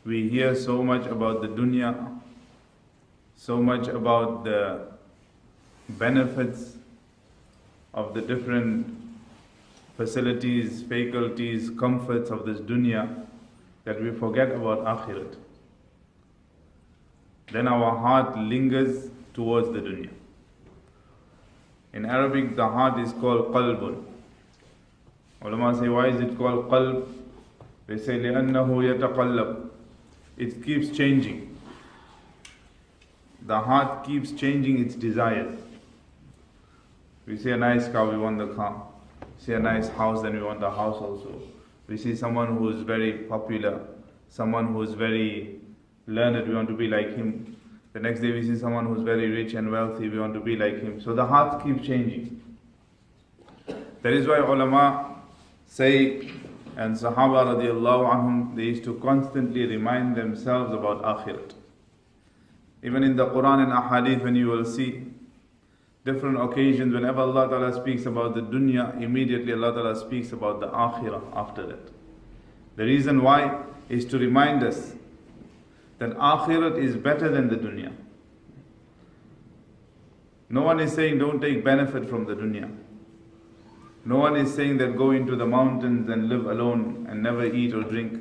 We hear so much about the dunya, so much about the benefits of the different facilities, faculties, comforts of this dunya, that we forget about akhirat. Then our heart lingers towards the dunya. In Arabic, the heart is called qalbun. Ulama say, why is it called qalb? They say, لِأَنَّهُ يَتَقَلَّبُ. It keeps changing. The heart keeps changing its desires. We see a nice car, we want the car. We see a nice house, then we want the house also. We see someone who is very popular, someone who is very learned, we want to be like him. The next day we see someone who is very rich and wealthy, we want to be like him. So the heart keeps changing. That is why ulama say, and Sahaba radiallahu anhum, they used to constantly remind themselves about akhirat. Even in the Quran and Ahadith, when you will see different occasions, whenever Allah Ta'ala speaks about the dunya, immediately Allah Ta'ala speaks about the akhirah after that. The reason why is to remind us that akhirat is better than the dunya. No one is saying don't take benefit from the dunya. No one is saying that go into the mountains and live alone and never eat or drink.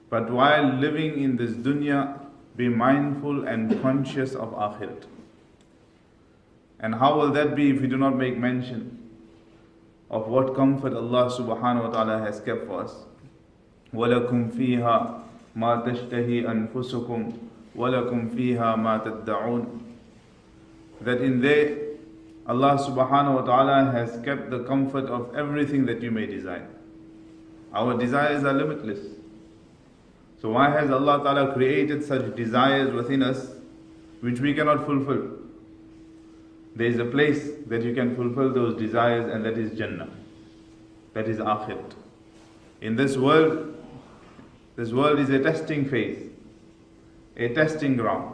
But while living in this dunya, be mindful and conscious of akhirat. And how will that be if we do not make mention of what comfort Allah subhanahu wa ta'ala has kept for us? وَلَكُمْ فِيهَا مَا تَشْتَهِي أَنفُسُكُمْ وَلَكُمْ فِيهَا مَا تَدَّعُونَ. That in there, Allah subhanahu wa ta'ala has kept the comfort of everything that you may desire. Our desires are limitless. So why has Allah ta'ala created such desires within us which we cannot fulfill? There is a place that you can fulfill those desires, and that is Jannah. That is akhirat. In this world is a testing phase, a testing ground.